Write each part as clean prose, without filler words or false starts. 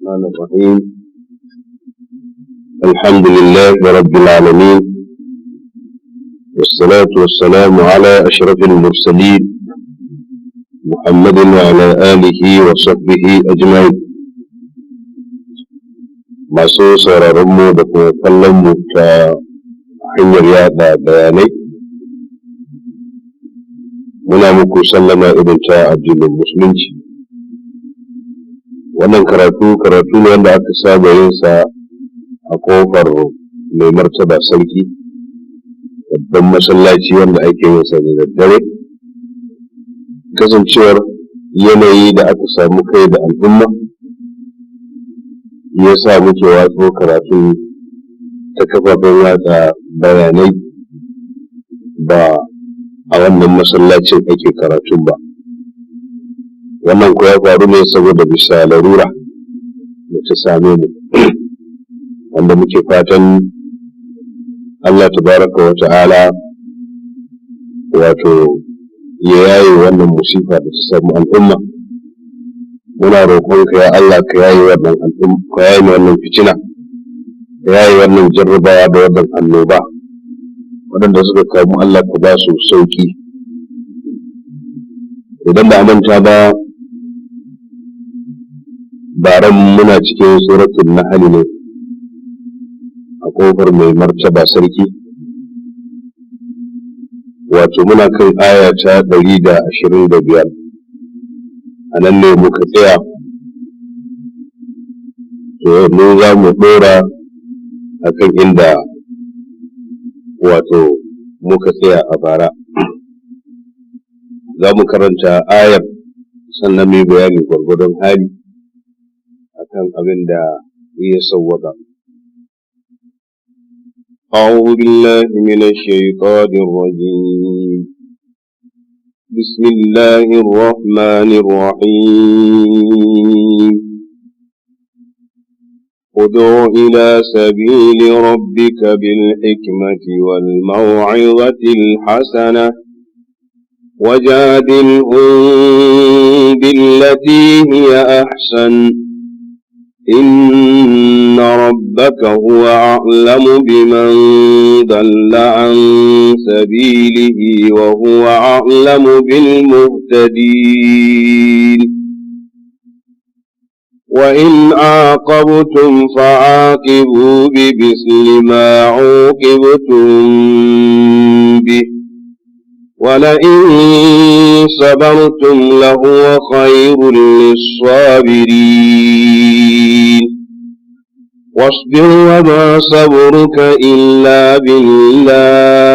الرحمن الرحيم الحمد لله رب العالمين والصلاة والسلام على أشرف المرسلين محمد وعلى آله وصحبه أجمعين. masu sauraronmu da kuma kallonmu ta hanyar yada bayanai muna muku sallama irin ta addinin musulunci. Wannan karatu ne wanda aka saba yin sa a kofar mai martaba sarki, babban masallaci wanda ake yin sa da daddare. Kasancewar yanayi da aka samu kai da al'umma ya sa muke watso karatu ta kafafen watsa bayanai ba a wannan masallacin ake karatun ba. Wannan ko ya faru ne saboda bisa larura da ta same mu, wanda muke fatan Allah tabaraka wa ta'ala wato ya yaye wannan musifa da ta samu al'umma. Muna roƙonka ya Allah ka yaye wannan al'umma, ka yaye wannan fitina, ka yaye wannan jarrabawa da wannan annoba. Waɗanda suka kamu Allah ka ba su sauki. Idan ba a manta ba, baran muna cikin suratul Nahl ne a kofar mai martaba sarki, wato muna kan aya ta 125. A nan ne muka tsaya, to mu za mu ɗora a kan inda wato muka tsaya a bara. Za mu karanta ayar sannan mu yi bayani gwargwadon hali akan abin da ya sawwaka. أعوذ بالله من الشيطان الرجيم. بسم الله الرحمن الرحيم. ادع إلى سبيل ربك بالحكمة والموعظة الحسنة وجادلهم بالتي هي أحسن إن ربك هو أعلم بمن ضل عن سبيله وهو أعلم بالمهتدين. وإن عاقبتم فعاقبوا بمثل ما عوقبتم به ولئن صبرتم لهو خير للصابرين. واصبر وما صبرك إلا بالله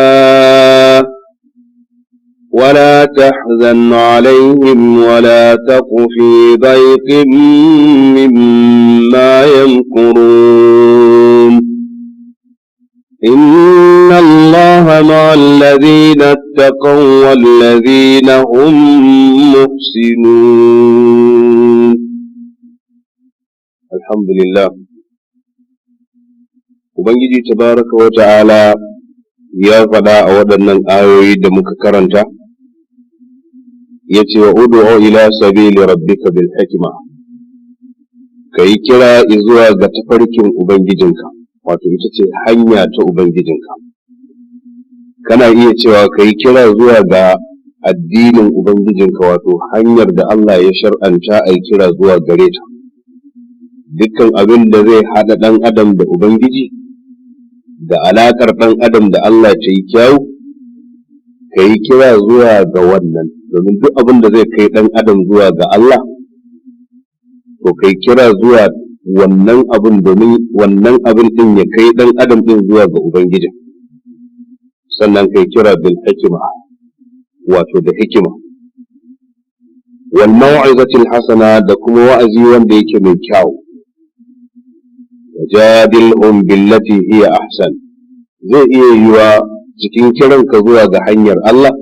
ولا تحزن عليهم ولا تك في ضيق مما يمكرون. إن الله مع الذين اتقوا والذين هم محسنون. الحمد لله. Ubangiji tabaraka wa ta'ala ya faɗa a waɗannan ayoyi da muka karanta, ya ce wa ud'u ila sabili rabbika bil hikma, kai kira zuwa ga tafarkin ubangijinka, wato ita ce hanya ta ubangijinka. Kana iya cewa kai kira zuwa ga addinin ubangijinka, wato hanyar da Allah ya shar'anta ai kira zuwa gare ta. Dukkan abin da zai haɗa ɗan adam da ubangiji, da alaƙar ɗan adam da Allah ta yi kyau, ka yi kira zuwa ga wannan, domin duk abin da zai kai ɗan adam zuwa ga Allah, to ka yi kira zuwa wannan abin, domin wannan abin ɗin ya kai ɗan adam ɗin zuwa ga Ubangiji. Sannan ka yi kira bil hikima, wato da hikima. Wal mau'izatil hasana, da kuma wa'azi wanda yake mai kyau. Wajadilhum billati hiya ahsan. Zai iya yiwa cikin kiranka zuwa ga hanyar Allah,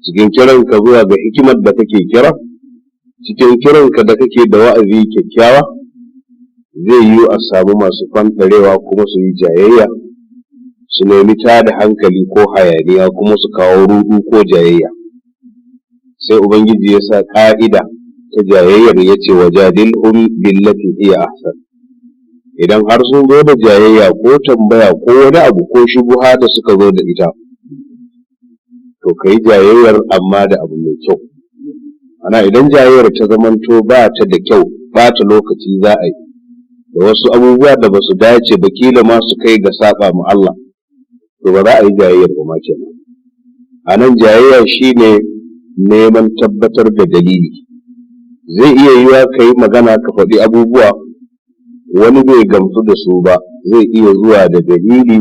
cikin kiranka zuwa ga hikimar da kake kira, cikin kiranka da kake da wa'azi kyakkyawa, zai yiwu a samu masu fanɗarewa kuma su yi jayayya, su nemi tada hankali ko hayaniya kuma su kawo ruɗu ko jayayya. Sai Ubangiji ya sa ƙa'ida ta jayayyar yace wajadilhum billati hiya ahsan. Idan har sun zo da jayayya ko tambaya ko wani abu ko shubuha da suka zo da ita, to kai jayayyar amma da abu mai kyau. Ana idan jayayyar ta zamanto ba ta da kyau, ba ta lokaci za a yi da wasu abubuwa da ba su dace ba, kila ma su kai ga saba mu Allah, to ba za a yi jayayyar ba ma kenan. A nan jayayya shine neman tabbatar da dalili. Zai iya yiwa ka yi magana ka faɗi abubuwa wani bai gamsu da su ba, zai iya zuwa da dalili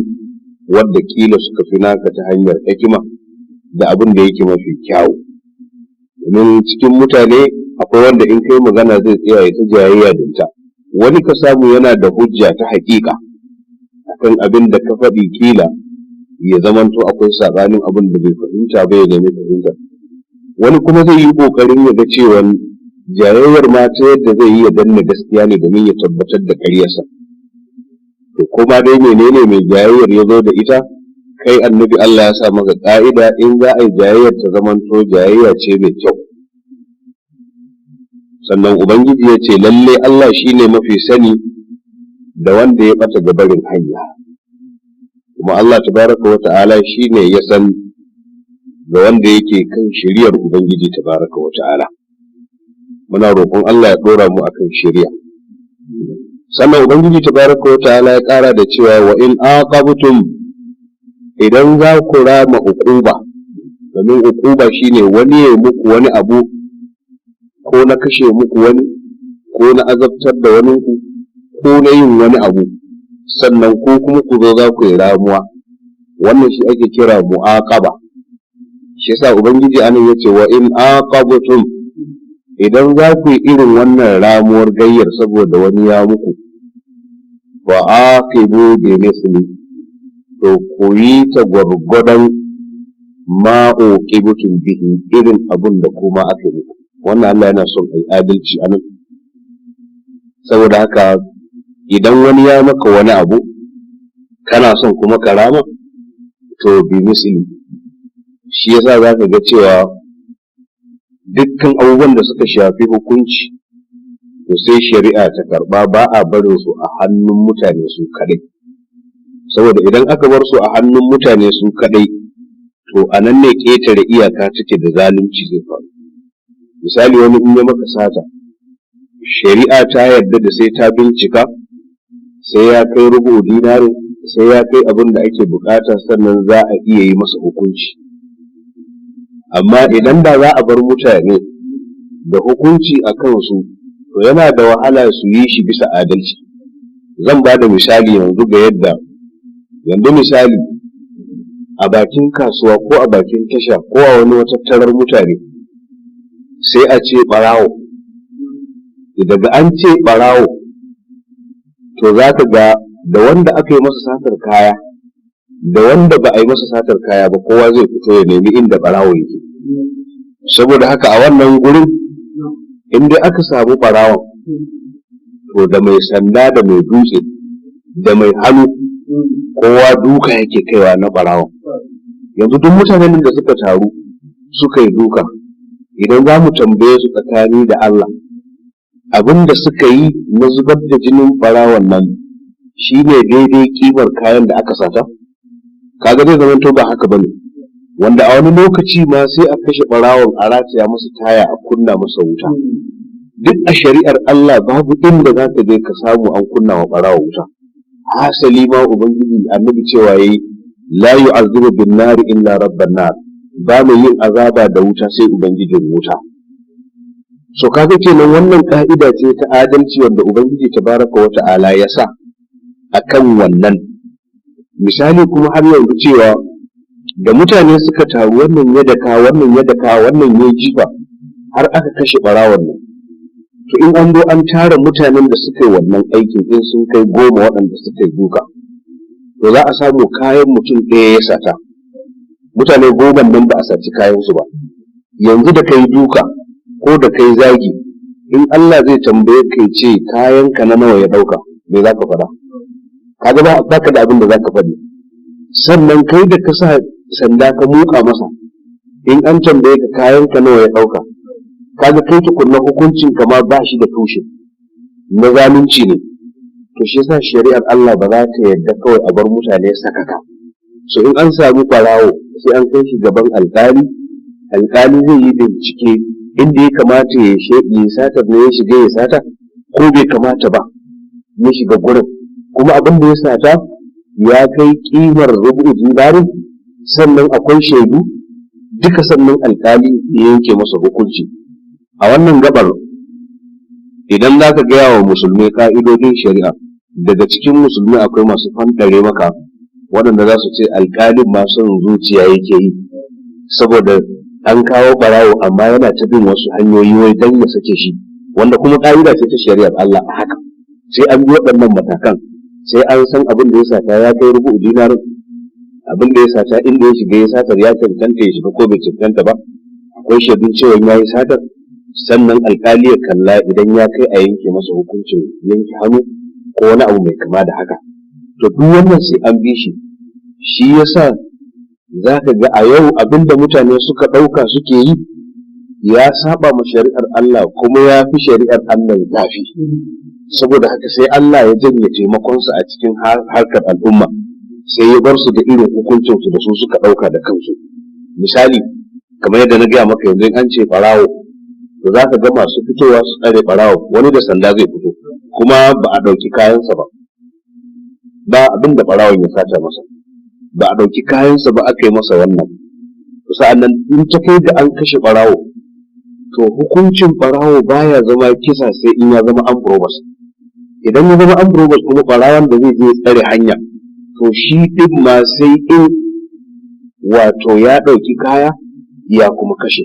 wadda kila suka fi naka ta hanyar hikima da abin da yake mafi kyawu. Domin cikin mutane akwai wanda in kai magana zai tsaya ya ta jayayya da ita, wani ka samu yana da hujja ta haƙiƙa akan abin da ka faɗi, kila ya zamanto akwai saɓanin abin da bai fahimta ba ya nemi fahimta. Wani kuma zai yi ƙoƙarin ya ga cewa jayayyar ma ta yadda zai yi ya danna gaskiya ne domin ya tabbatar da ƙaryarsa. To kuma dai menene mai jayayyar ya zo da ita, kai annabi Allah ya sa maka ƙa'ida in za a yi jayayyar ta zamanto jayayya ce mai kyau. Sannan Ubangiji ya ce lalle Allah shine mafi sani da wanda ya ɓata gabarin hanya, kuma Allah tabaraka wa ta'ala shine ya san da wanda yake kan shiriyar Ubangiji tabaraka wa ta'ala. Muna roƙon Allah ya ɗora mu akan shiriya. Sannan Ubangiji tabaraka wa ta'ala ya ƙara da cewa wa in aqabtum, idan za ku rama uquba, domin uquba shine wani ya muku wani abu, ko na kashe muku wani, ko na azabtar da wani ku, ko na yin wani abu, sannan ko kuma ku zo za ku yi ramuwa, wannan shi ake kira mu'aqaba. Shi yasa Ubangiji anan yace wa in aqabtum, idan za ku yi irin wannan ramuwar gayyar saboda wani ya muku, wa aqibu bi misli, to ku yi ta gwargwadon ma uqibtum bihi, irin abun da kuma aka yi. Wannan Allah yana son ai adalci anan. Saboda haka idan wani ya maka wani abu kana son kuma karama, to bi misli. Shi yasa za ka ga cewa dukkan abubuwan da suka shafi hukunci, to sai shari'a ta karba, ba a barin su a hannun mutane su kadai. Saboda idan aka bar su a hannun mutane su kadai, to a nan ne ƙetare iyaka take da zalunci zai faru. Misali, wani in ya maka sata, shari'a ta yarda da sai ta bincika, sai ya kai rubu dinari, sai ya kai abin da ake bukata, sannan za a iya yi masa hukunci. Amma idan da za a bar mutane da hukunci a kansu, to yana da wahala su yi shi bisa adalci. Zan ba da misali yanzu ga yadda, yanzu misali a bakin kasuwa ko a bakin tasha ko a wani matattarar mutane, sai a ce ɓarawo. Daga an ce ɓarawo, to za ka ga da wanda aka yi masa satar kaya da wanda ba a yi masa satar kaya ba, kowa zai fito ya nemi inda ɓarawo yake. Saboda haka a wannan gurin, in dai aka samu ɓarawon, to da mai sanda da mai dutse da mai hannu, kowa duka yake kaiwa na ɓarawon. Yanzu duk mutanen da suka taru suka yi duka, idan za mu tambaye su tsakani da Allah, abin da suka yi na zubar da jinin ɓarawon nan shi ne daidai kimar kayan da aka sata? Kaga zai zama to ba haka bane, wanda a wani lokaci ma sai a kashe ɓarawon a rataya masa taya a kunna masa wuta. Duk a shari'ar Allah babu inda za ka je ka samu an kunna wa ɓarawo wuta. Hasali ma Ubangiji annabi cewa yayi la yu'azzibu bin nari illa rabban nar, ba mai yin azaba da wuta sai Ubangijin wuta. So kaga kenan wannan ka'ida ce ta adalci wanda Ubangiji tabaraka wa ta'ala ya sa akan wannan. Misali kuma har yanzu cewa da mutane suka taru, wannan ya daka wannan ya daka wannan ya jifa, har aka kashe ɓarawon nan. To in an zo an tara mutanen da suka yi wannan aikin, in sun kai 10 waɗanda suka yi duka, to za a samu kayan mutum ɗaya ya sata, mutane 10 nan ba a saci kayansu ba. Yanzu da kai duka ko da kai zagi, in Allah zai tambaye kai ce kayanka na nawa ya ɗauka, me za ka faɗa? Kaga ba ka da abin da za ka faɗi. Sannan kai da ka sa sanda ka muka masa, in an tambaye ka kayanka nawa ya ɗauka, kaga kai tukunna hukuncin kama ba shi da tushe na zalunci ne. To shi yasa shari'ar Allah ba za ta yadda kawai a bar mutane sakaka. So in an samu ɓarawo sai an kai shi gaban alƙali zai yi bincike inda ya kamata ya sata ne ya shiga ya sata ko bai kamata ba ya shiga gurin, kuma abin da ya sata ya kai kimar rubu dinari, sannan akwai shaidu duka, sannan alƙali ya yanke masa hukunci. A wannan gabar idan za ka gaya wa musulmai ka'idodin shari'a, daga cikin musulmai akwai masu fantare maka waɗanda za su ce alƙalin ma son zuciya yake yi, saboda an kawo ɓarawo amma yana ta bin wasu hanyoyi wai don ya sake shi, wanda kuma ƙa'ida ce ta shari'ar Allah a haka. Sai an bi waɗannan matakan, sai an san abin da ya sata ya kai rubu dinarin, abin da ya sata inda ya shiga ya satar ya cancanta ya shiga ko bai cancanta ba, akwai shaidun cewa ya yi satar, sannan alƙali ya kalla idan ya kai a yanke masa hukuncin yanke hannu ko wani abu mai kama da haka. To duk wannan sai an bi shi. Shi yasa za ka ga a yau abinda mutane suka ɗauka suke yi ya saba ma shari'ar Allah, kuma ya fi shari'ar Allah zafi. Saboda haka sai Allah ya janye taimakonsa a cikin harkar al'umma, sai ya bar su da irin hukuncinsu da su suka ɗauka da kansu. Misali kamar yadda na gaya maka yanzu, an ce ɓarawo, to za ka ga masu fitowa su tsare ɓarawo, wani da sanda zai fito kuma ba a ɗauki kayansa ba abin da ɓarawon ya sata masa, ba a ɗauki kayansa ba aka yi masa wannan. Sa'annan in ta kai da an kashe ɓarawo, to hukuncin ɓarawo baya zama kisa sai in ya zama an probus. Idan ya zama an probus kuma ɓarawon da zai je tsare hanya, to shi ɗin ma sai in wato ya ɗauki kaya ya kuma kashe.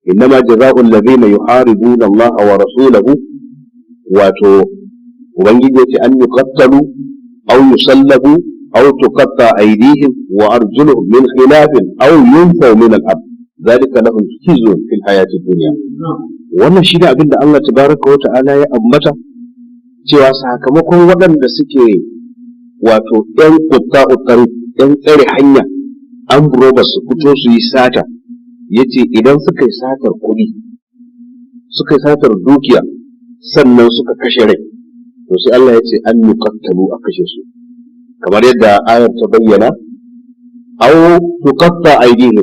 Innama jaza'ul ladhina yuharibuna Allah wa rasulahu, wato ubangiji ya ce an yuqattalu aw yusallabu aw tuqatta aydihim wa arjuluhum min khilafin aw yunfaw min al-ard zalika lahum khizyun fil hayati dunya. Wannan shi ne abin da Allah tabaraka wa ta'ala ya ambata cewa sakamakon waɗanda suke wato ƴan qutta'u tariq, ƴan tsare hanya, an buroba su fito su yi sata, yace idan suka yi satar kuɗi, suka yi satar dukiya, sannan suka kashe rai, to sai Allah ya ce an yuqattalu a kashe su, kamar yadda ayar ta bayyana, aw tuqatta aydihim,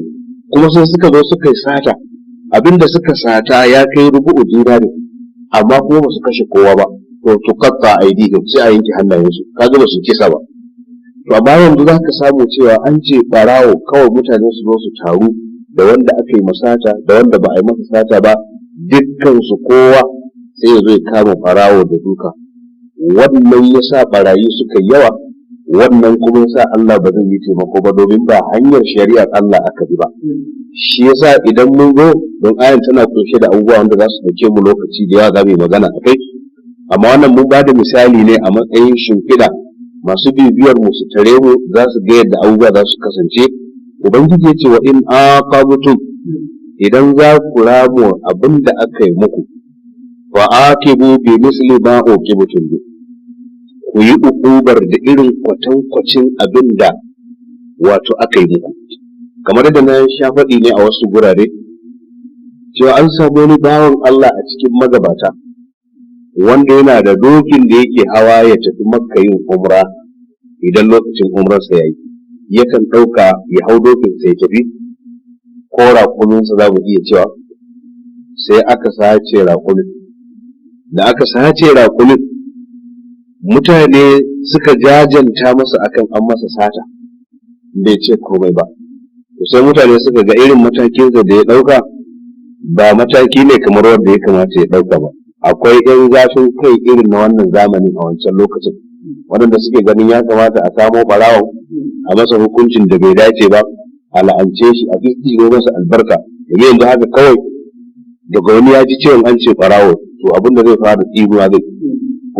kuma sai suka zo suka yi sata, abinda suka sata ya kai rubu'u dinari, amma kuma ba su kashe kowa ba, to tuqatta aydihim, sai a yanke hannayensu, kaga ba su kisa ba. To amma yanzu za ka samu cewa an ce ɓarawo kawai mutane su zo su taru, da wanda aka yi masata da wanda ba a yi masa sata ba, dukkan su kowa sai ya zo ya kama ɓarawo da duka. Wannan ya sa ɓarayi suka yawa, wannan kuma ya sa Allah ba zai yi taimako ba, domin ba hanyar shari'ar Allah aka bi ba. Shi yasa idan mun zo, don ayan tana kunshe da abubuwa wanda za su dauke mu lokaci da yawa za mu yi magana a kai, amma wannan mun ba da misali ne a matsayin shimfiɗa, masu bibiyar mu su tare mu za su ga yadda abubuwa za su kasance. Ubangiji ya ce wa in aqabtum, idan za ku ramu abin da aka yi muku, fa aqibu bi misli ma uqibtum bi, ku yi ukubar da irin kwatankwacin abin da wato aka yi muku. Kamar da na sha faɗi ne a wasu gurare, cewa an samu wani bawan Allah a cikin magabata, wanda yana da dokin da yake hawa ya tafi Makka yin umra. Idan lokacin umrarsa ya yi, yakan ɗauka ya hau dokin sai tafi, ko raƙuminsa za mu iya cewa, sai aka sace raƙumin. Da aka sace raƙumin, mutane suka jajanta masa akan an masa sata, bai ce komai ba. Sai mutane suka ga irin matakinsa da ya ɗauka ba mataki ne kamar wanda ya kamata ya ɗauka ba. Akwai ɗan zafin kai irin na wannan zamanin a wancan lokacin, waɗanda suke ganin ya kamata a samo ɓarawon a masa hukuncin da bai dace ba, a la'ance shi, a tsitsiro masa albarka. Daga yanzu haka kawai daga wani ya ji cewa an ce ɓarawo, to abin da zai fara tsiruwa zai.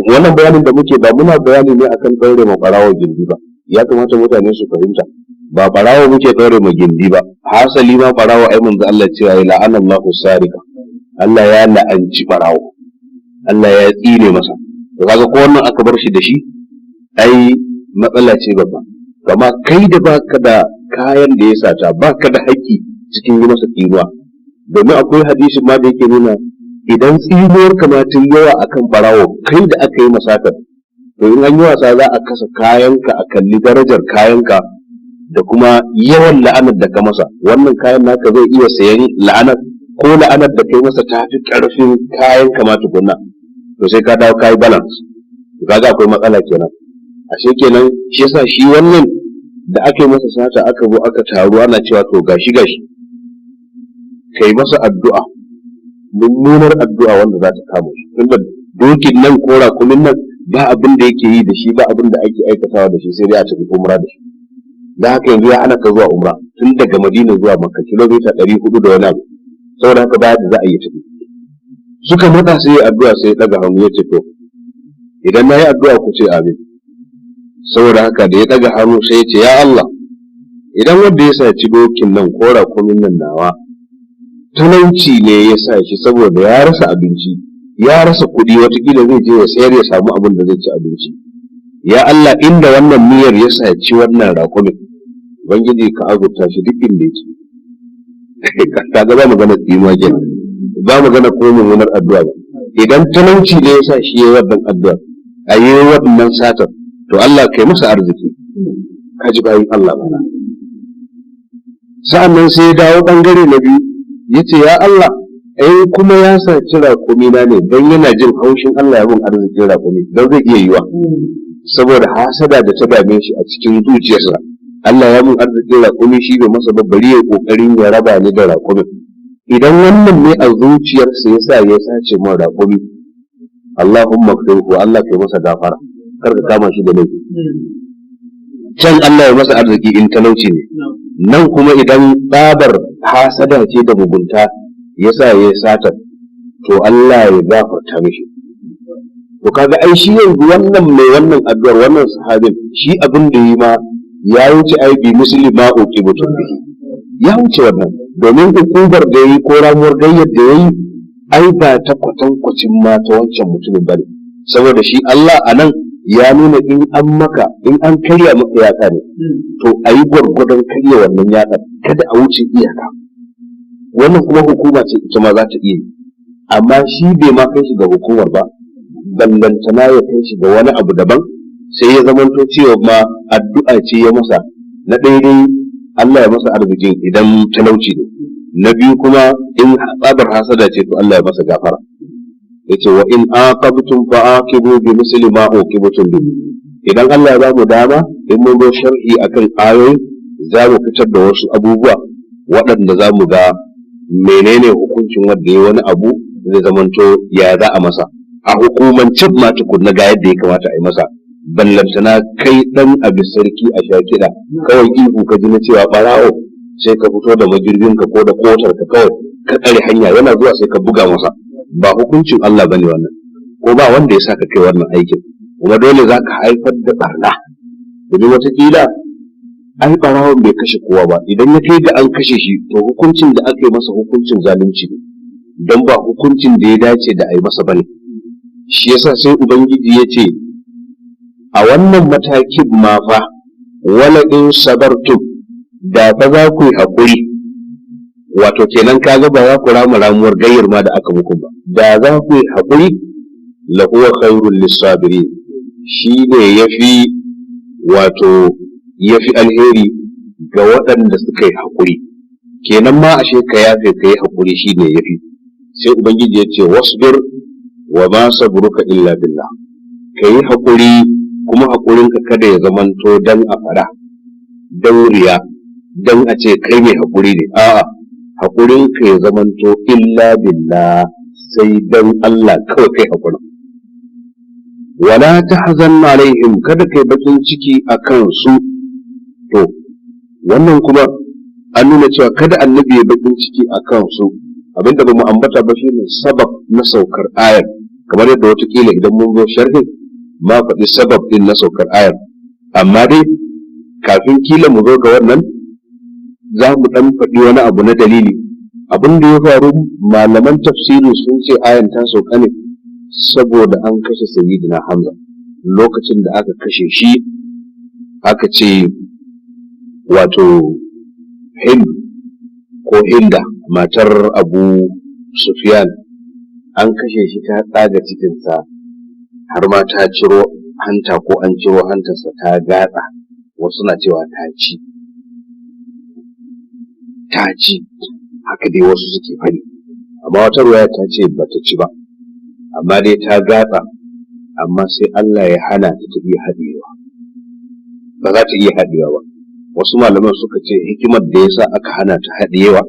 Wannan bayanin da muke ba muna bayani ne akan ɗaure ma ɓarawo gindi ba, ya kamata mutane su fahimta, ba ɓarawo muke ɗaure ma gindi ba. Hasali ma ɓarawo ai manzo Allah cewa ya la'ana Allahu sarika, Allah ya la'anci ɓarawo, Allah ya tsine masa. To kaga ko wannan aka bar shi da shi, ai matsala ce babba. Kama kai da baka da kayan da ya sata, baka da haƙƙi cikin yi masa tsinuwa, domin akwai hadisi ma da yake nuna idan tsinuwar kamatin yawa akan barawo kai da aka yi masatar, to in an yi wasa za a kasa kayanka a kalli darajar kayanka da kuma yawan la'anar da ka masa. Wannan kayan naka zai iya sayan la'anar, ko la'anar da kai masa ta fi ƙarfin kayan kama tukunna, to sai ka dawo kayi balance. Kaga akwai matsala kenan. Ashe kenan shi yasa shi wannan da aka yi masa sata aka zo aka taru ana cewa to gashi kai masa addu'a, mummunar addu'a wanda za ta kama shi, tunda dokin nan ko rakumin nan ba abin da yake yi da shi, ba abin da ake aikatawa da shi sai dai a tafi umra da shi. Da haka yanzu ya hana ka zuwa umra tun daga Madina zuwa Makka kilomita 400 da wani abu, saboda haka ba da za a yi tafi. Suka mata sai ya addu'a sai ya daga hannu ya ce to idan na yi addu'a ku ce amin. Saboda haka da ya daga hannu sai ya ce ya Allah, idan wanda ya saci dokin nan ko rakumin nan nawa talauci ne ya sa shi saboda ya rasa abinci, ya rasa kuɗi, watakila zai je ya sayar ya samu abin da zai ci abinci, ya Allah inda wannan niyyar ya saci wannan rakumin, Ubangiji ka azurta shi duk inda yake. Kaga ba magana tsinuwa kenan, ba magana ko mummunar addu'a ba. Idan talauci ne ya sa shi yayi wannan addu'a, a yi wannan satar, to Allah kai masa arziki. Ka ji bayin Allah ba. Sa'annan sai ya dawo bangare na biyu, ya ce ya Allah, kuma ya saci raƙumina ne don yana jin haushin Allah ya bin arzikin raƙumi, don zai iya yiwa saboda hasada da ta dame shi a cikin zuciyarsa. Allah ya bin arzikin raƙumi shi bai masa babbari ya ƙoƙarin ya raba ni da raƙumin. Idan wannan ne a zuciyarsa ya sa ya sace min raƙumi, Allahumma kfirhu, Allah kai masa gafara, kar ka kama shi da laifi. Can Allah ya masa arziki in talauci ne, nan kuma idan babar hasada ce da mugunta ya sa ya sata, to Allah ya gafarta mishi. To kaga ai shi yanzu wannan mai wannan addu'ar, wannan sahabin shi abin da yi ma ya wuce ai bi muslima uki butun bihi, ya wuce wannan, domin hukumar da yayi ko ramuwar gayyar da yayi ai ba ta kwatankwacin ma ta wancan mutumin bane, saboda shi Allah anan ya nuna in an karya maka yaka ne, to a yi gwargwadon karya wannan yaka, kada a wuce iyaka. Wannan kuma hukuma ce ita ma za ta iya yi, amma shi bai ma kai shi ga hukumar ba, ballantana ya kai shi ga wani abu daban, sai ya zamanto cewa ma addu'a ce ya masa, na daidai Allah ya masa arzikin idan talauci ne, na biyu kuma in tsabar hasada ce to Allah ya masa gafara. Yace wa in aqabtum fa aqibu bi misli ma uqibtum bi. Idan Allah ya bamu dama in mun zo sharhi akan ayoyi za mu fitar da wasu abubuwa waɗanda za mu ga menene hukuncin wanda ya wani abu zai zamanto ya za a masa a hukumancin ma tukunna ga yadda ya kamata a yi masa, ballantana kai dan abin sarki a shakida kawai ihu ka ji na cewa barawo sai ka fito da magirbinka ko da kotar ka kawai ka tsare hanya, yana zuwa sai ka buga masa. Ba hukuncin Allah bane wannan, ko ba wanda ya saka kai wannan aikin, kuma dole za ka haifar da barna, domin watakila ai barawon bai kashe kowa ba, idan ya kai ga an kashe shi to hukuncin da aka yi masa hukuncin zalunci ne, don ba hukuncin da ya dace da a yi masa bane. Shi yasa sai Ubangiji ya ce a wannan matakin ma fa wala in sabartum, da fa za ku yi haƙuri, wato kenan kaga ba za ku ramuwar gayyar ma da aka muku ba, da za ku yi haƙuri la huwa khairul lisabirin, shi ne yafi alheri ga waɗanda suka yi haƙuri. Kenan ma ashe ka yafe ka yi haƙuri shi ne yafi. Sai Ubangiji ya ce wasbir wa ma sabruka illa billah, ka yi haƙuri kuma haƙurinka kada ya zamanto dan a fara, dan riya, dan a ce kai mai haƙuri ne, a'a haƙurinka ya zamanto illa billah, sai dan Allah kawai kai haƙuri. Wala tahzan alaihim, kada kai bakin ciki akan su. To wannan kuma an nuna cewa kada annabi ya bakin ciki akan su, abinda ba mu ambata ba shine sabab na saukar ayar, kamar yadda watakila idan mun zo sharhin ma faɗi sabab din na saukar ayar, amma dai kafin kila mu zo ga wannan za mu ɗan faɗi wani abu na dalili. Abin da ya faru, malaman tafsiri sun ce ayan ta sauka ne saboda an kashe sayyidina Hamza. Lokacin da aka kashe shi aka ce wato Hind ko Hinda matar Abu Sufyan an kashe shi ta tsaga cikinsa har ma ta ciro hanta ko an ciro hantarsa ta gatsa, wasu na cewa ta ci haka dai wasu suke fani, amma wata ruwaya ta ce bata ci ba, amma dai ta gatsa, amma sai Allah ya hana ta iya haɗewa, ba za ta iya haɗewa ba. Wasu malaman suka ce hikimar da yasa aka hana ta haɗewa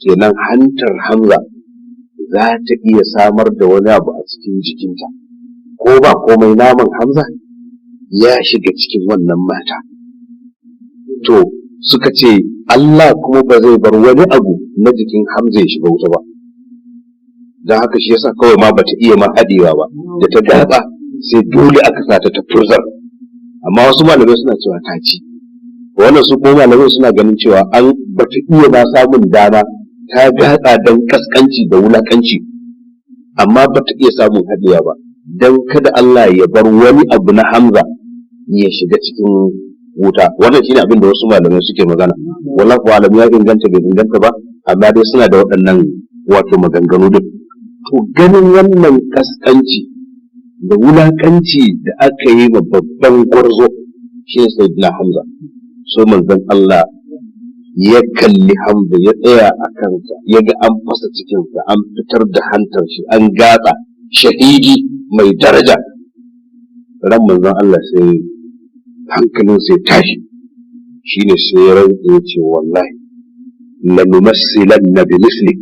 kenan hantar Hamza za ta iya samar da wani abu a cikin jikinta, ko ba komai naman Hamza ya shiga cikin wannan mata. To suka ce Allah kuma ba zai bar wani abu na jikin Hamza ya shiga wuta ba, don haka shi yasa kawai ma bata iya ma haɗewa ba, da ta gatsa sai dole aka sa ta furzar. Amma wasu malamai suna cewa ta ci, wannan su kuma malamai suna ganin cewa an bata iya ma samun dama ta gatsa don kaskanci da wulakanci, amma bata iya samun haɗewa ba don kada Allah ya bar wani abu na Hamza ya shiga cikin wuta. Wannan shine abin da wasu malamai suke magana, wallahu alam ya inganta bai inganta ba, amma dai suna da waɗannan wato maganganu din. To ganin wannan kaskanci da wulakanci da aka yi ma babban gwarzo shi ne sayyidina Hamza, so manzon Allah ya kalli Hamza ya tsaya a kansa, ya ga an fasa cikinsa, an fitar da hantar shi, an gatsa shahidi mai daraja. Ran manzon Allah sai hankalin sai tashi, shine sai ya rantsa ya ce wallahi lanumassilanna bi misli,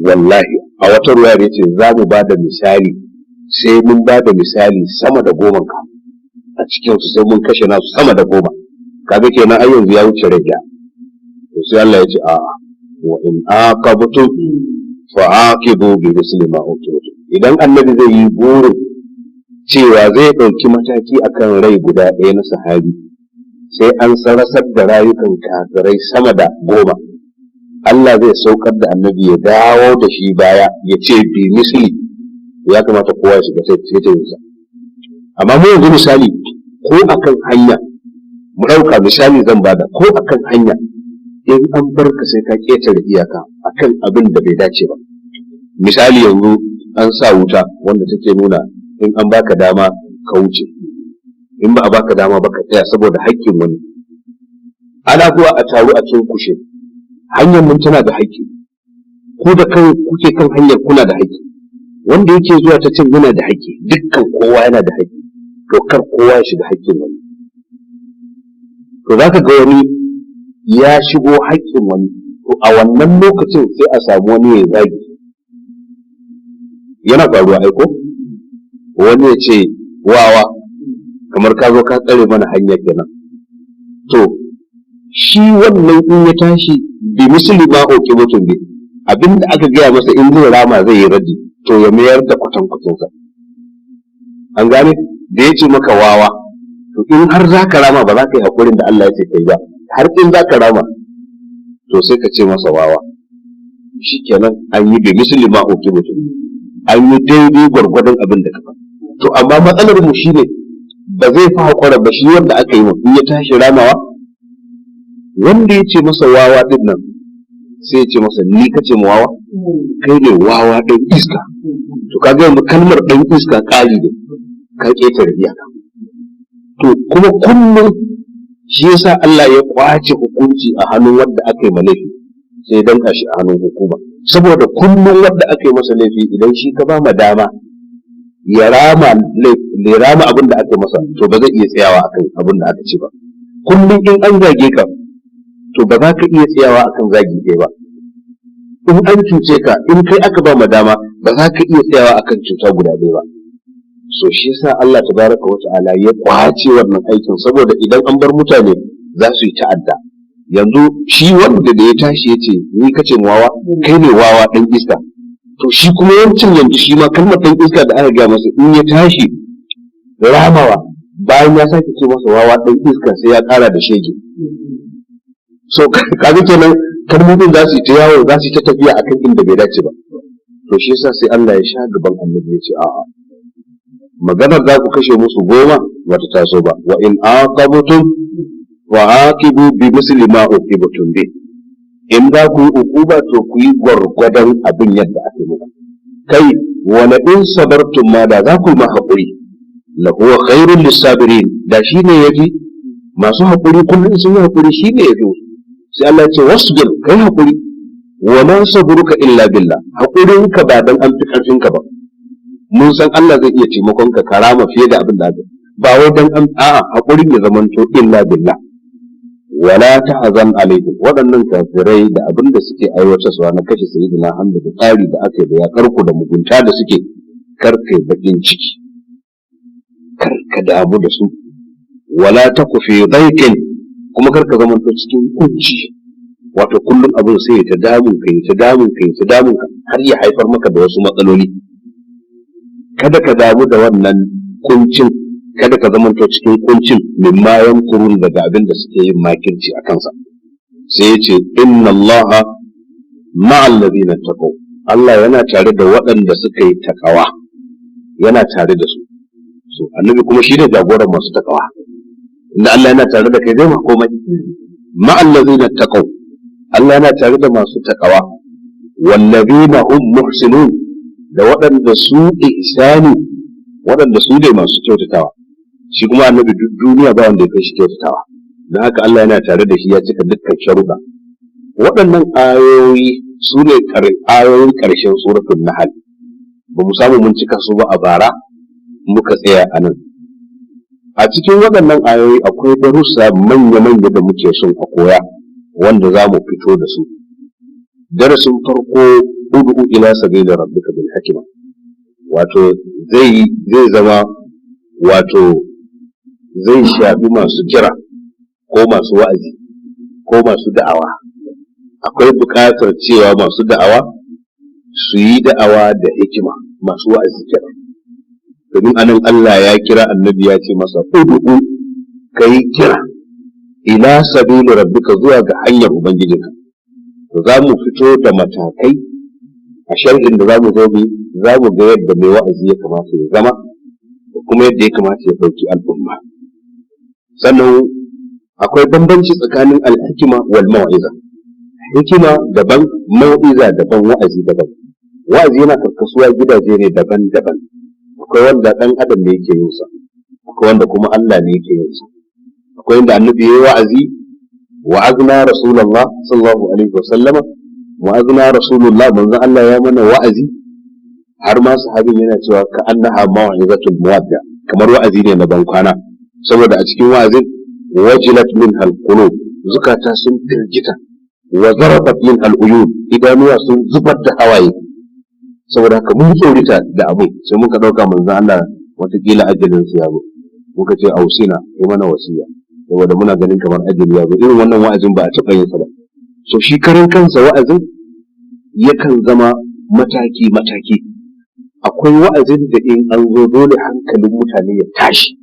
wallahi a wata ruwa da yace za mu ba da misali, sai mun ba da misali sama da 10 ka a cikin su, sai mun kashe nasu sama da 10. kaga kenan ai yanzu ya wuce rage. To sai Allah ya ce a wa in aqabtu fa aqibu bi misli ma uqitu. Idan annabi zai yi burin cewa zai ɗauki mataki akan rai guda ɗaya na sahabi, sai an sarasar da rayukan kafirai sama da 10, Allah zai saukar da annabi ya dawo da shi baya ya ce bi misli, ya kamata kowa ya shiga sai ta yinsa. Amma mu yanzu misali ko akan hanya, mu ɗauka misali zan bada, ko akan hanya in an barka sai ka ƙetare iyaka akan abin da bai dace ba. Misali yanzu an sa wuta wanda take nuna in an baka dama ka wuce, in ba a baka dama ba ka tsaya saboda haƙƙin wani. Ana zuwa a taru a cikin kushe, hanyar mun tana da haƙƙi, ku da kan kuke kan hanyar kuna da haƙƙi, wanda yake zuwa ta cin yana da haƙƙi, dukkan kowa yana da haƙƙi. To kar kowa ya shiga haƙƙin wani. To za ka ga wani ya shigo haƙƙin wani, to a wannan lokacin sai a samu wani ya zagi. Yana faruwa aiko? Wani ya ce wawa, kamar ka zo ka tsare mana hanya kenan. To shi wannan in ya tashi bi misali ma oke mutum bi, abinda aka gaya masa in zai rama zai yi raddi, to ya mayar da kwatankwacinsa. An gane da ya ce maka wawa, to in har za ka rama ba za ka yi haƙurin da Allah ya ce kai ba, har in za ka rama to sai ka ce masa wawa. Shi kenan an yi bi misali ma oke mutum, an yi daidai gwargwadon abin da ka fa. To amma matsalar mu shine ba zai fi haƙura ba shi wanda aka yi wa, in ya tashi ramawa wanda ya ce masa wawa din nan sai ya ce masa ni ka ce wawa, kai ne wawa ɗan iska. To ka ga yanzu kalmar ɗan iska ƙari ne, ka ƙetare iyaka. To kuma kullum shi yasa Allah ya kwace hukunci a hannun wanda aka yi laifi sai ya danka shi a hannun hukuma, saboda kullum wanda aka yi masa laifi idan shi ka ba ma dama ya rama abin da aka masa, to ba zai iya tsayawa akan abin da aka ce ba. Kullum in an zage ka, to ba za ka iya tsayawa akan zagi ɗaya ba. In an cuce ka, in kai aka ba ma dama, ba za ka iya tsayawa akan cuta guda ɗaya ba. So shi yasa Allah tabaraka wa ta'ala ya kwace wannan aikin, saboda idan an bar mutane za su yi ta'adda. Yanzu shi wanda da ya tashi ya ce ni kace wawa, kai ne wawa ɗan iska. To shi kuma yancin yanzu shi ma kalmar ɗan iska da aka gaya masa in ya tashi ramawa, bayan ya sake ce masa wawa ɗan iska sai ya ƙara da shege. So kaga kenan kalmomin za su yi ta yawo, za su yi ta tafiya akan inda bai dace ba. To shi yasa sai Allah ya sha gaban annabi ya ce a'a, maganar za ku kashe musu 10 bata taso ba. Wa in aqabtum wa aqibu bi misli ma uqibtum bi, in za ku yi ukuba to ku yi gwargwadon abin yadda ake muku. Kai wala in sabartum ma da za ku yi haƙuri la huwa khairul lisabirin, da shi ne yafi masu haƙuri kullum sun yi haƙuri shi ne yafi. Sai Allah ya ce wasbir, kai haƙuri, wa ma sabruka illa billah, haƙurin ka ba dan an fi ƙarfin ka ba, mun san Allah zai iya taimakon ka karama fiye da abin da aka ba wai dan an haƙurin ya zamanto illa billah. Wala tahzan alaihim, waɗannan kafirai da abin da suke aiwatarwa na kashe sayyidina Hamza da tsari da aka yi da yaƙarku da mugunta da suke, karka bakin ciki, karka damu da su. Wala taku fi dhaiqin, kuma karka zamanto cikin kunci, wato kullum abin sai ya ta damun ka har ya haifar maka da wasu matsaloli. Kada ka damu da wannan kuncin, kada ka zamanto cikin kuncin mimma yankurun daga abin da suke yin makirci a kansa. Sai ya ce inna Allaha ma'al ladina taqaw, Allah yana tare da waɗanda suka yi takawa, yana tare da su. So annabi kuma shi ne jagoran masu takawa, inda Allah yana tare da kai zai ma komai. Ma'al ladina taqaw, Allah yana tare da masu takawa, wallazina hum muhsinun, da waɗanda su ihsani, waɗanda su ne masu kyautatawa. Shi kuma annabi duk duniya ba wanda ya kai shi kyautatawa, don haka Allah yana tare da shi, ya cika dukkan sharuɗa. Waɗannan ayoyi su ne ayoyin ƙarshen suratul Nahl. Ba mu samu mun cika su ba a bara, muka tsaya a nan. A cikin waɗannan ayoyi akwai darussa manya-manya da muke son a koya, wanda za mu fito da su. Darasin farko, ud'u ila sabili rabbika bil hikma, wato zai zama wato zai shafi masu kira ko masu wa'azi ko masu da'awa. Akwai buƙatar cewa masu da'awa su yi da'awa da hikima, masu wa'azi kira. Domin anan Allah ya kira annabi ya ce masa ud'u, kai kira ila sabili rabbika, zuwa ga hanyar ubangijinka. To za mu fito da matakai a sharhin da za mu zo bi, za mu ga yadda mai wa'azi ya kamata ya zama da kuma yadda ya kamata ya ɗauki al'umma. Sannan akwai bambanci tsakanin al-hikima wal mau'iza. Hikima daban, mau'iza daban, wa'azi daban. Wa'azi yana karkasuwa gidaje ne daban-daban. Akwai wanda ɗan adam ne yake yin sa, akwai wanda kuma Allah ne yake yin sa. Akwai inda annabi ya yi wa'azi, wa'azna rasulullah sallallahu alaihi wa sallama, wa'azna rasulullah, manzon Allah ya mana wa'azi, har ma sahabin yana cewa ka annaha mau'izatul muwadda, kamar wa'azi ne na ban kwana, saboda a cikin wa'azin wajilat min al-qulub, zukata sun firgita, wa zarabat min al-uyun, idanuwa sun zubar da hawaye. Saboda haka mun tsorita da abu, sai muka dauka manzon Allah watakila ajalin su ya zo, muka ce ausina yi mana wasiya, saboda muna ganin kamar ajali ya zo. Irin wannan wa'azin ba a taɓa yin sa ba. So shi karan kansa wa'azin yakan zama mataki-mataki. Akwai wa'azin da in an zo dole hankalin mutane ya tashi,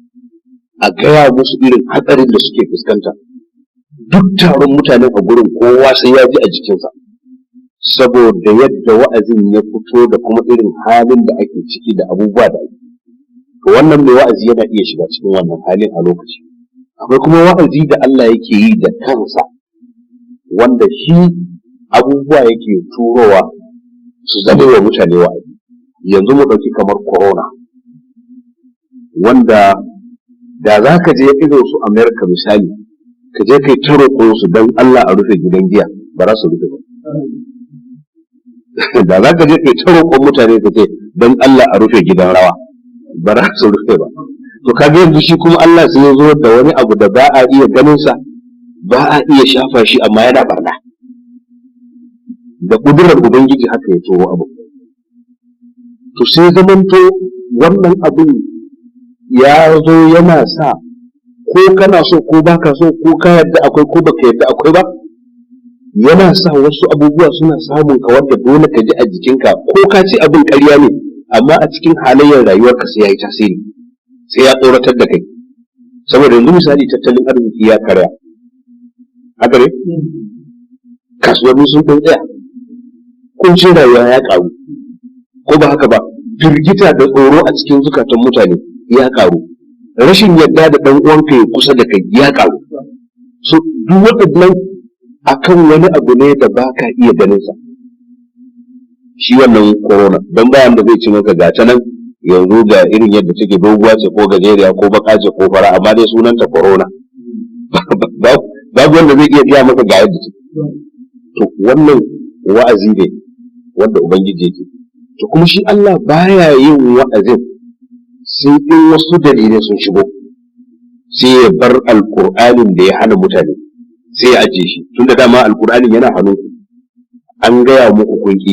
a gaya musu irin hatsarin da suke fuskanta. Duk taron mutanen a gurin kowa sai ya ji a jikinsa, saboda yadda wa'azin ya fito da kuma irin halin da ake ciki da abubuwa da ake. To wannan mai wa'azi yana iya shiga cikin wannan halin a lokaci. Akwai kuma wa'azi da Allah yake yi da kansa, wanda shi abubuwa yake turowa su zama wa mutane wa'azi. Yanzu mu ɗauki kamar corona, wanda da za ka je irin su Amerika misali, ka je kai ta roƙon su don Allah a rufe gidan giya, ba za su rufe ba. Da za ka je kai ta roƙon mutane ka ce don Allah a rufe gidan rawa, ba za su rufe ba. To kaga yanzu shi kuma Allah sai ya zo da wani abu da ba a iya ganin sa, ba a iya shafa shi, amma yana barna. Da ƙudurar Ubangiji haka ya turo abu. To sai zamanto wannan abin ya zo yana sa, ko kana so ko baka so, ko ka yadda akwai ko baka yadda akwai ba, yana sa wasu abubuwa suna samun ka wanda dole ka ji a jikinka, ko ka ci abin ƙarya ne, amma a cikin halayyar rayuwarka sai ya yi tasiri, sai ya tsoratar da kai. Saboda yanzu misali tattalin arziki ya karya, haka ne? Kasuwanni sun ɗan tsaya, kuncin rayuwa ya ƙaru, ko ba haka ba? Firgita da tsoro a cikin zukatan mutane ya ƙaru, rashin yadda da ɗan uwanka ya kusa da kai ya ƙaru. So duk waɗannan akan wani abu ne da baka iya ganin sa, shi wannan corona, don bayan da zai ci maka ga ta nan yanzu ga irin yadda take doguwa ce ko gajeriya ko baka ce ko fara, amma dai sunanta corona. Babu wanda zai iya biya maka ga yadda take. To wannan wa'azi ne wanda ubangiji yake. To kuma shi Allah baya yin wa'azin sai in wasu dalilai sun shigo, sai ya bar alƙur'anin da ya hana mutane sai ya ajiye shi, tunda dama alƙur'anin yana hannun ku. An gaya muku kunki,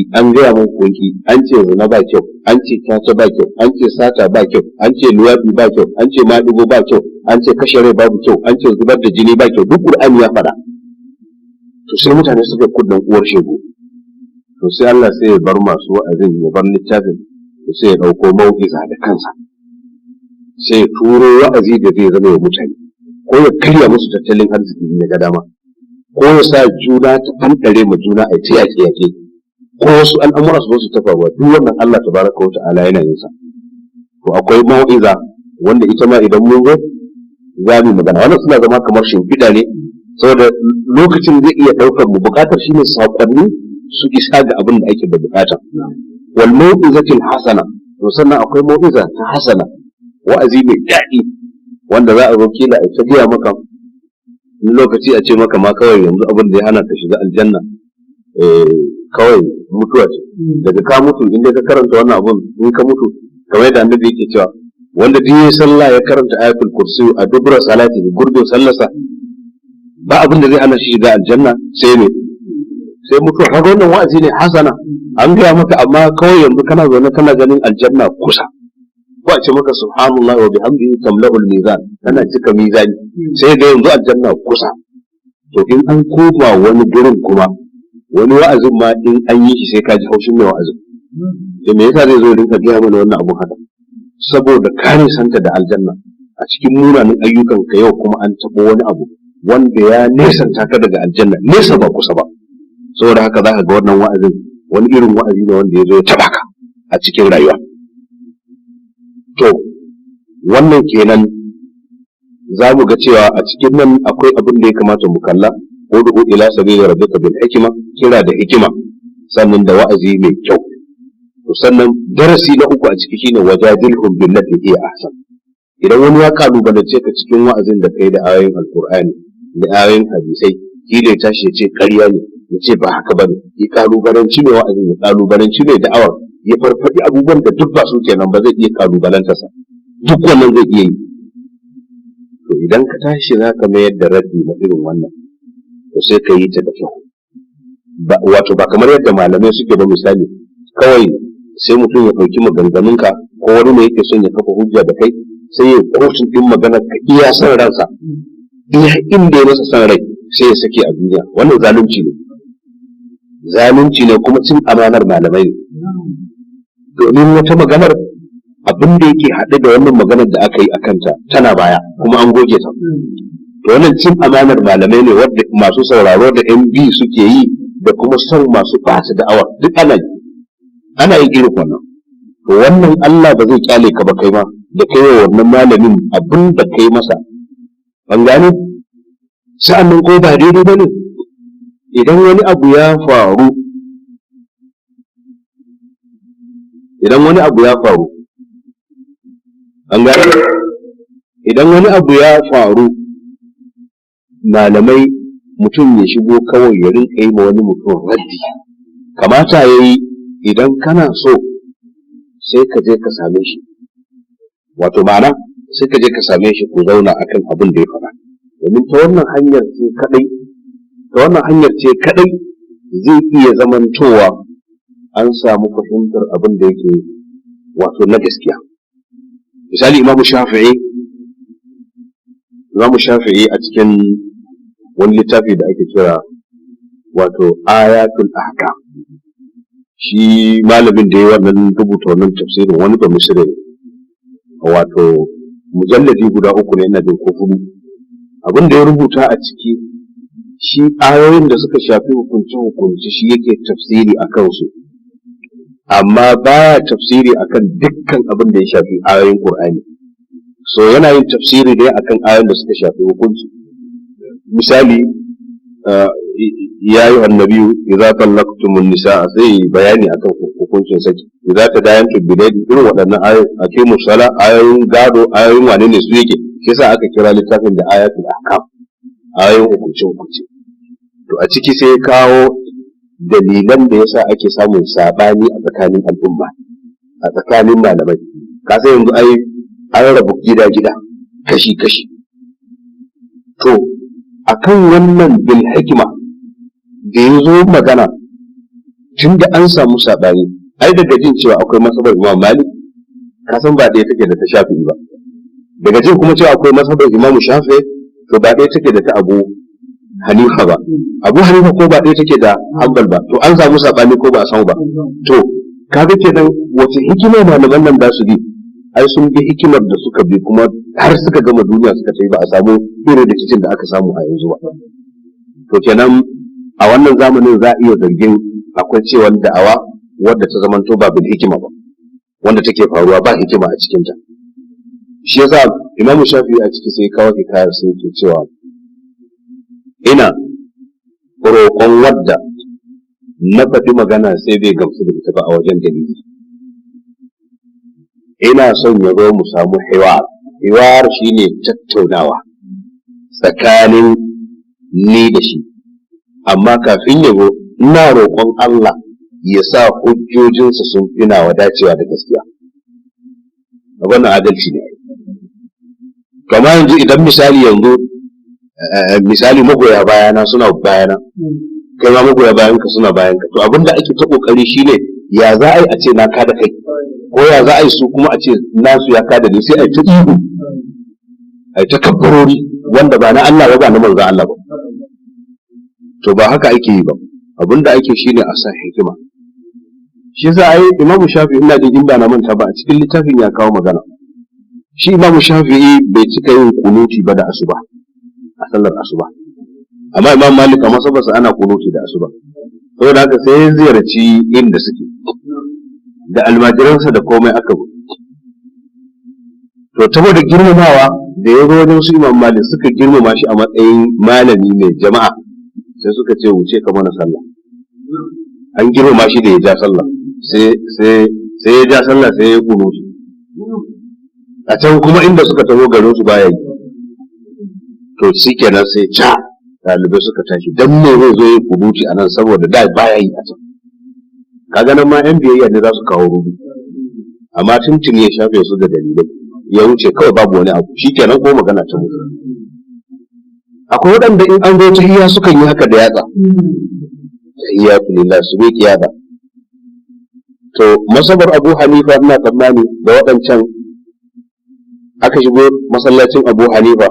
an ce zina ba kyau, an ce caca ba kyau, an ce sata ba kyau, an ce luwaɗi ba kyau, an ce maɗigo ba kyau, an ce kashe rai babu kyau, an ce zubar da jini ba kyau, duk Qur'ani ya faɗa. To sai mutane suka kudin uwar shegu, to sai Allah sai ya bar masu wa'azin, ya bar littafin, to sai ya ɗauko mau'iza da kansa, sai ya turo wa'azi da zai zama wa mutane, ko ya karya musu tattalin arziki ne ga dama, ko ya sa juna ta fantare ma juna a ta yaƙe ko wasu al'amura su ta faruwa, duk wannan Allah tabaraka wa ta'ala yana yin sa. To akwai mau'iza wanda ita ma idan mun zo za mu magana, wannan suna zama kamar shimfiɗa ne, saboda lokacin zai iya ɗaukar mu, buƙatar shi ne saƙonni su isa ga abin da ake da buƙata. Wal mau'izatil hasana, to sannan akwai mau'iza ta hasana, wa'azi mai daɗi wanda za a zo kila a ta gaya maka lokaci a ce maka ma kawai yanzu abin da ya hana ka shiga aljanna kawai mutuwa ce, daga ka mutu inda ka karanta wannan abun, in ka mutu kamar yadda annabi yake cewa wanda duk yayin sallah ya karanta ayatul kursi a dubura salati gurbin sallarsa, ba abin da zai hana shi shiga aljanna sai ne sai mutuwa. Kaga wannan wa'azi ne hasana, an gaya maka amma kawai yanzu kana zaune kana ganin aljanna kusa, ko a ce maka subhanallahi wa bihamdihi tamla'ul mizan, kana cika mizani, sai ga yanzu aljanna kusa. To in an koma wani gurin kuma wani wa'azin ma in an yi shi sai ka ji haushin mai wa'azin, to me yasa zai zo rinka gaya mana wannan abun haka? Saboda ka santa da aljanna a cikin munanan ayyukan ka, yau kuma an taɓa wani abu wanda ya nesanta ka daga aljanna, nesa ba kusa ba. Saboda haka za ka ga wannan wa'azin wani irin wa'azi ne wanda ya zo ya taɓa ka a cikin rayuwa. To wannan kenan za mu ga cewa a cikin nan akwai abin da ya kamata mu kalla, ud'u ila sabili rabbika bil hikma, kira da hikima, sannan da wa'azi mai kyau. To sannan darasi na uku a ciki shine wajadilhum billati hiya ahsan. Idan wani ya kalubalance ka cikin wa'azin da kai da ayoyin alqur'ani da ayoyin hadisai, shi da ya tashi ya ce ƙarya ne, ya ce ba haka bane, ya kalubalanci mai wa'azin, ya kalubalanci mai da'awar, ya farfaɗi abubuwan da duk ba su kenan ba, zai iya kalubalantarsa, duk wannan zai iya yi. To idan ka tashi za ka mayar da raddi na irin wannan, to sai ka yi ta da kyau. Wato ba kamar yadda malamai suke ba, misali kawai sai mutum ya ɗauki maganganunka ko wani ne yake son ya kafa hujja da kai, sai ya kotun ɗin maganar ka iya son ransa, iya inda ya masa son rai sai ya sake a duniya. Wannan zalunci ne kuma cin amanar malamai ne. Domin wata maganar abin da yake haɗe da wannan maganar da aka yi a kanta tana baya kuma an goge ta. To wannan cin amanar malamai ne wadda masu sauraro da MB suke yi, da kuma son masu ɓata da'awar, duk ana yin irin wannan. To wannan Allah ba zai kyale ka ba kai ma da kai wa wannan malamin abin da kai masa, an gane? Sa'annan ko ba daidai ba ne idan wani abu ya faru, an gane? Idan wani abu ya faru, malamai mutum ya shigo kawai ya rinka yi ma wani mutum raddi. Kamata ya yi idan kana so sai ka je ka same shi, wato ma'ana sai ka je ka same shi ku zauna akan abin da ya faɗa, domin ta wannan hanyar ce kadai zai iya zamantowa an samu fahimtar abin da yake wato na gaskiya. Misali Imam Shafi'i a cikin wani littafi da ake kira wato Ayatul Ahkam, shi malamin da ya wannan rubuta wannan tafsirin wani ba misri, wato mujalladi guda 3 ne ina jin ko 4. Abin da ya rubuta a ciki, shi ayoyin da suka shafi hukunce shi yake tafsiri a kansu, amma baya tafsiri akan dukkan abin da ya shafi ayoyin Qur'ani. So yana yin tafsiri ne akan ayoyin da suka shafi hukunci. Misali ya yi annabi idza tallaqtumun nisaa sai bayani akan hukuncin saki idza tadayantu bidaidi irin waɗannan ayoyi ake musala ayoyin gado ayoyin wane ne su yake yasa aka kira littafin da ayatul ahkam ayoyin hukunci to a ciki sai kawo dalilan da yasa ake samun sabani a tsakanin al'umma a tsakanin malamai ka sai yanzu an rabu gida kashi to akan wannan bil hikima da ya zo magana tun da an samu saɓani daga jin cewa akwai masabar Imam Malik ka san ba ɗaya take da ta Shafi'i ba daga jin kuma cewa akwai masabar Imam Shafi'i to ba ɗaya take da ta Abu Hanifa ba Abu Hanifa ko ba ɗaya take da Hanbal ba to an samu saɓani ko ba a samu ba to kaga kenan wace hikima malaman nan da su bi sun bi hikimar da suka bi kuma har suka gama duniya suka ce ba a samu irin rikicin da aka samu a yanzu ba to kenan a wannan zamanin za a iya zargin akwai cewa da'awa wadda ta zamanto ba bil hikima ba wanda take faruwa ba hikima a cikin ta shi yasa Imam Shafi'i a ciki sai kawo hikayar sai yake cewa ina roƙon wadda na faɗi magana sai bai gamsu da ita ba a wajen dalili ina son ya zo mu samu hiwar shine tattaunawa tsakanin ni da shi amma kafin ya zo ina roƙon Allah ya sa hujjojinsa sun fina wa dacewa da gaskiya wannan adalci ne kamar yanzu idan misali magoya bayana suna bayana kai ma magoya bayanka suna bayanka to abinda ake ta kokari shine ya za a yi a ce na kada kai ko ya za a yi su kuma a ce nasu ya kada ne sai a yi ta ihu a yi ta kabbarori wanda ba na Allah ba na manzon Allah ba to ba haka ake yi ba abinda ake shine a sa hikima shi yasa Imam Shafi'i ina da in ba na manta ba a cikin littafin ya kawo magana shi Imam Shafi'i bai cika yin kunuti ba da asuba a sallar asuba amma Imam Malik a masabarsa ana kunuti da asuba saboda haka sai ya ziyarci inda suke da almajiransa da komai aka bu to saboda girmamawa da ya zo wajen su Imam Malik suka girmama shi a matsayin malami mai jama'a sai suka ce wuce ka mana sallah an girmama shi da ya ja sallah sai ya ja sallah sai ya kunu shi a can kuma inda suka taho garin su baya yi to shikenan sai ɗalibai suka tashi dan me zai zo yin kunuti a nan saboda da baya yi a can kaga nan ma yan biyayya ne za su kawo rubi amma tuntun ya shafe su da dalilai ya wuce kawai babu wani abu shikenan ko magana ta mutu akwai waɗanda in an zo tahiyya sukan yi haka da yatsa tahiyya lillah su bai kiyada to masabar Abu Hanifa ina tsammani da waɗancan aka shigo masallacin Abu Hanifa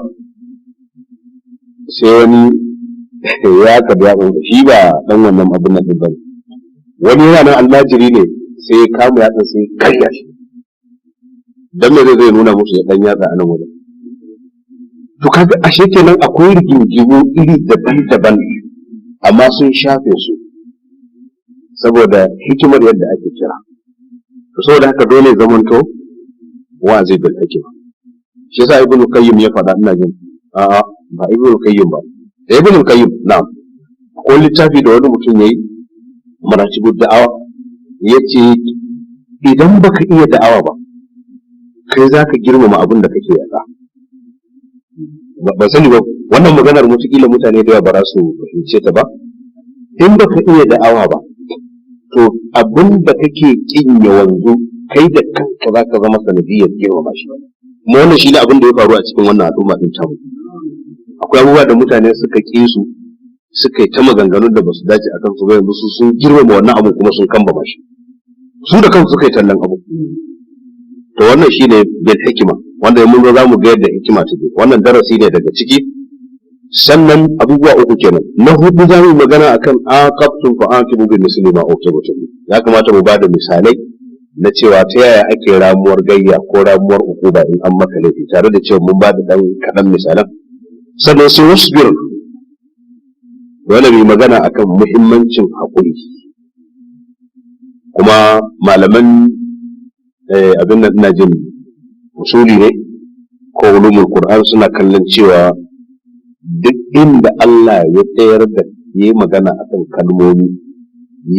sai wani ya ka da yatsa shi ba dan wannan abin nan din bane wani yana nan almajiri ne sai ya kama yatsa sai karya shi dan me zai nuna musu ya dan yatsa a nan wajen to kaga ashe kenan akwai rigingimu iri daban-daban amma sun shafe su saboda hikimar yadda ake kira to saboda haka dole zamanto wa'azi bil hikima shi yasa ibnu qayyim ya faɗa ina jin a'a ba ibnu qayyim ba da ibnu qayyim na'am ko littafi da wani mutum yayi maratibud da'awa yace idan baka iya da'awa ba kai zaka girmama abin da kake yada ba sani ba wannan maganar mutukila mutane da yawa ba za su fahimce ta ba in baka iya da'awa ba to abin da kake kin ya wanzu kai da kanka za ka zama sanadiyar girmama shi kuma wannan shine abin da ya faru a cikin wannan al'umma din tamu akwai abubuwa da mutane suka ƙi su suka yi ta maganganun da ba su dace a kansu ba yanzu su sun girmama wannan abu kuma sun kambama shi su da kansu suka yi tallan abu to wannan shine bil hikima wanda mun zo zamu ga yadda hikima take wannan darasi ne daga ciki sannan abubuwa uku kenan na hudu zamu magana akan aqabtum fa aqibu bi misli ma uqibtum ya kamata mu bada misalai na cewa ta yaya ake ramuwar gayya ko ramuwar ukuba in an maka laifi tare da cewa mun bada dan kadan misalan sannan sai wasbir dole mu magana akan muhimmancin hakuri kuma malaman abin nan ina jin usuli ne ko ulumul Qur'an suna kallon cewa duk inda Allah ya tsayar da ya yi magana akan kalmomi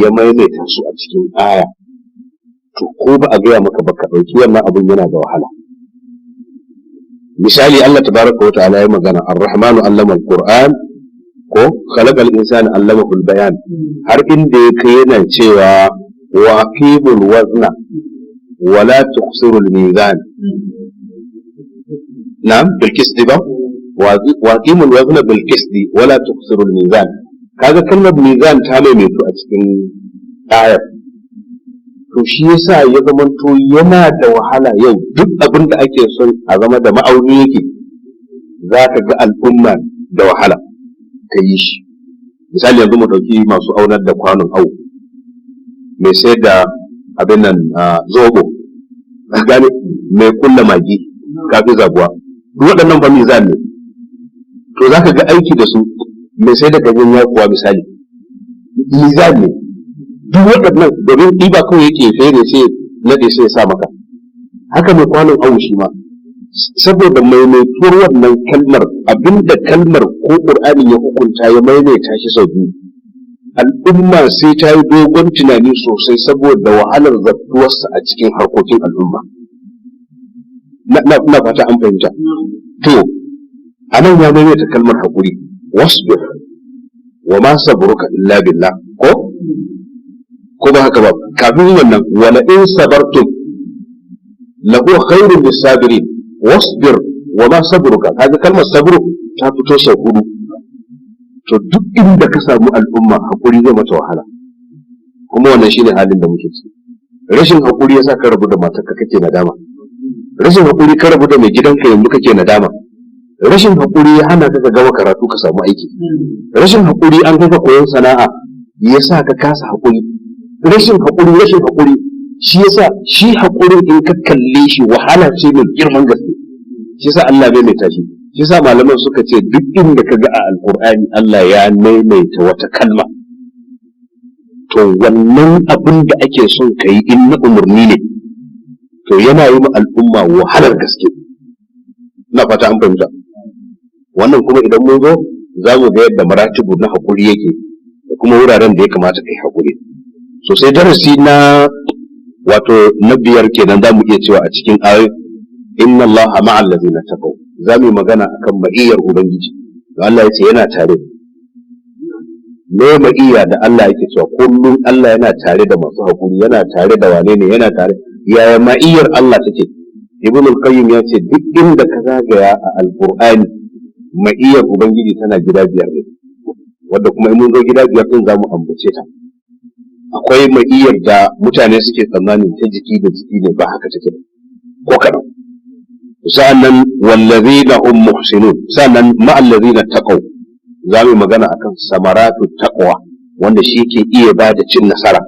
ya maimaita su a cikin aya, to ko ba a gaya maka ba ka ɗauki wannan abin yana da wahala. Misali Allah tabaraka wa ta'ala ya magana ar-rahmanu allama al-qur'an ko khalaqal insana allamahu al-bayan, har inda yake yana cewa wa aqimul wazna wa la tukhsiru al-mizan. Na'am, bil qisti ba wa aqimul wazna bil qisti wa la tukhsiru al-mizan. Kaga kalmar mizan ta maimaitu a cikin ayar. To shi yasa ya zamanto yana da wahala yau duk abin da ake son a zama da ma'auni yake, za ka ga al'umma da wahala ka yi shi. Misali yanzu mu ɗauki masu aunar da kwanon au, mai sayar da abin nan zobo, gane mai kulla magi kafi zabuwa, duk waɗannan ba mizan ne. To za ka ga aiki da su mai sayar da ganyen yakuwa misali, mizan ne. Duk waɗannan domin ɗiba kawai yake fere sai naɗe sai ya sa maka. Haka mai kwanon awu shi ma, saboda maimaituwar wannan kalmar, abinda kalmar ko ƙur'ani ya hukunta ya maimaita shi sau biyu, al'umma sai ta yi dogon tunani sosai saboda wahalar zartuwarsa a cikin harkokin al'umma. Na fata an fahimta. To, a nan ya maimaita kalmar haƙuri, wasbir wa ma sabruka illa billah, ko ba haka ba, kafin wannan wala in sabartum lahu khairun lisabirin wasbir wa ma sabruka, kaga kalmar sabru ta fito sau hudu. To duk inda ka samu al'umma hakuri zai mata wahala, kuma wannan shine halin da muke ciki. Rashin hakuri yasa ka rabu da matarka kake nadama, rashin hakuri ka rabu da mai gidanka yanzu kake nadama, rashin hakuri ya hana ka gama karatu ka samu aiki, rashin hakuri an kai ka koyon sana'a yasa ka kasa hakuri, rashin haƙuri shi yasa shi haƙurin in ka kalle shi wahala ce mai girman gaske. Shi yasa Allah bai mai tashi, shi yasa malaman suka ce duk inda ka ga a alƙur'ani Allah ya maimaita wata kalma, to wannan abin da ake son ka yi in na umarni ne, to yana yi ma al'umma wahalar gaske. Ina fata an fahimta. Wannan kuma idan mun zo za mu ga yadda maratibu na haƙuri yake da kuma wuraren da ya kamata ka yi haƙuri. Sosai darasi na biyar kenan za mu iya cewa a cikin ayoyi inna Allaha ma'al ladzina taqaw, za mu yi magana akan ma'iyyar ubangiji da Allah yace yana tare. Me ma'iyya da Allah yake cewa kullum Allah yana tare da masu hakuri, yana tare da wane ne, yana tare, yaya ma'iyyar Allah take? Ibn al-Qayyim ya ce duk inda ka zagaya a alqur'ani ma'iyyar ubangiji tana gida biyar ne, wanda kuma in mun zo gida biyar din za mu ambace ta. Akwai ma'iyyar da mutane suke tsammanin ta jiki da jiki ne, ba haka take ko kaɗan. Sa'annan wallazina hum muhsinun, sa'annan ma'allazina taqaw, za mu magana akan samaratu taqwa, wanda shi ke iya ba da cin nasara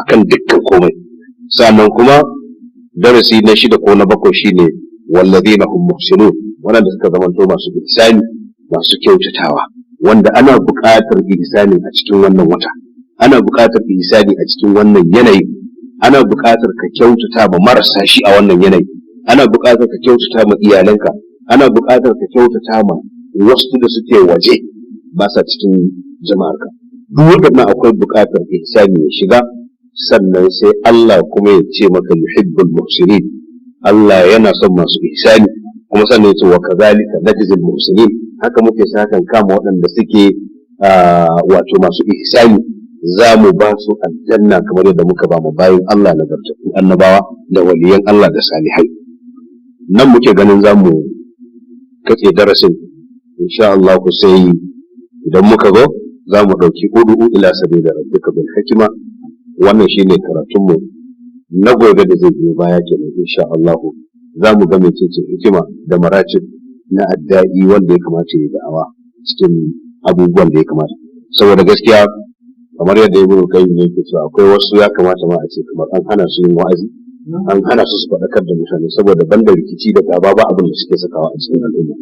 akan dukkan komai. Sa'annan kuma darasi na 6 ko na 7 shine wallazina hum muhsinun, wanda suka zamanto masu ihsani, masu kyautatawa, wanda ana buƙatar ihsani a cikin wannan wata. Ana buƙatar ihsani a cikin wannan yanayi, ana buƙatar ka kyautata ma marasa shi a wannan yanayi, ana buƙatar ka kyautata ma iyalanka, ana buƙatar ka kyautata ma wasu da suke waje ba sa cikin jama'arka. Duk waɗannan akwai buƙatar ihsani ya shiga, sannan sai Allah kuma ya ce maka yuhibbul muhsinin, Allah yana son masu ihsani, kuma sannan ya ce wa kazalika najzil muhsinin, haka muke sakan kama waɗanda suke masu ihsani, za mu ba su aljanna kamar yadda muka ba mu bayin Allah nagartattu annabawa da waliyan Allah da salihai. Nan muke ganin za mu katse darasin, insha Allah sai idan muka zo za mu ɗauki ud'u ila sabili rabbika bil hikma. Wannan shine karatunmu na gobe da zai biyo baya kenan insha Allah. Za mu ga mecece hikima da maratib na adda'i wanda ya kamata ya da'awa cikin abubuwan da ya kamata, saboda gaskiya kamar yadda Ibn Qayyim yake cewa akwai wasu ya kamata ma a ce kamar an hana su yin wa'azi, an hana su faɗakar da mutane, saboda banda rikici da gaba ba abin da suke sakawa a cikin al'umma.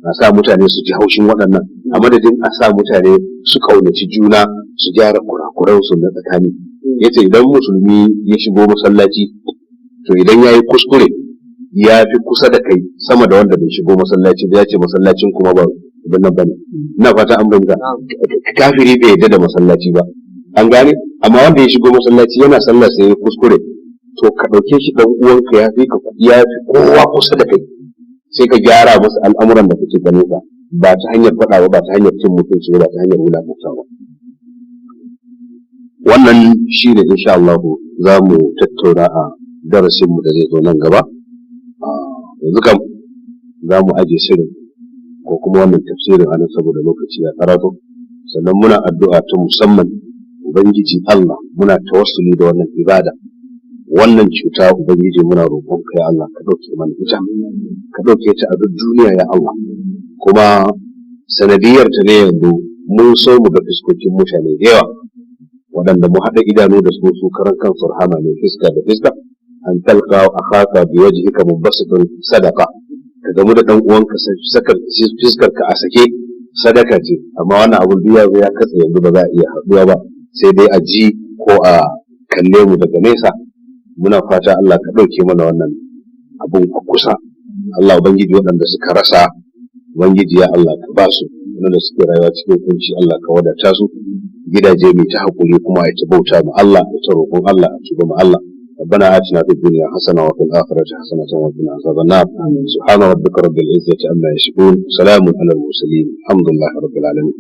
A sa mutane su ji haushin waɗannan, a madadin a sa mutane su kaunaci juna, su gyara kurakuran su na tsakani. Yace idan musulmi ya shigo masallaci, to idan yayi kuskure ya fi kusa da kai sama da wanda bai shigo masallaci da ya ce masallacin kuma ba abin nan bane. Ina fata an bayyana. Kafiri bai yarda da masallaci ba, an gane, amma wanda ya shigo masallaci yana sallah sai ya kuskure, to ka ɗauke shi ɗan uwanka ya fi kowa kusa da kai, sai ka gyara masa al'amuran da kake ganin ka, ba ta hanyar faɗa ba ta hanyar cin mutunci ba ta hanyar wulaƙanta ba. Wannan shi ne insha Allah za mu tattauna a darasinmu da zai zo nan gaba. Yanzu kam za mu aje shirin ko kuma wannan tafsirin anan saboda lokaci ya karatu, sannan muna addu'a ta musamman. Ubangiji Allah, muna tawassuli da wannan ibada, wannan cuta Ubangiji muna roƙon ka ya Allah ka ɗauke mana ita, ka ɗauke ta a duk duniya ya Allah. Kuma sanadiyar ta ne yanzu mun so mu ga fuskokin mutane da yawa waɗanda mu haɗa idanu da su karan kansu rahama ne fiska da fiska. An talqa akhaka bi wajhika mubassitun sadaqa, ka gamu da dan uwanka sakar fiskar ka a sake sadaka ce, amma wannan abun duniya ya katse yanzu ba za a iya haɗuwa ba, sai dai a ji ko a kalle mu daga nesa. Muna fata Allah ka ɗauke mana wannan abun a kusa. Allah Ubangiji waɗanda suka rasa, Ubangiji ya Allah ka ba su, waɗanda suke rayuwa cikin kunci Allah ka wadata su, gidaje mai ta haƙuri kuma a ta bauta ma Allah, a ta roƙon Allah, a tuba ma Allah. ربنا آتنا في الدنيا حسنة وفي الآخرة حسنة وقنا عذاب النار. سبحان ربك رب العزة عما يصفون، سلام على المرسلين، الحمد لله رب العالمين.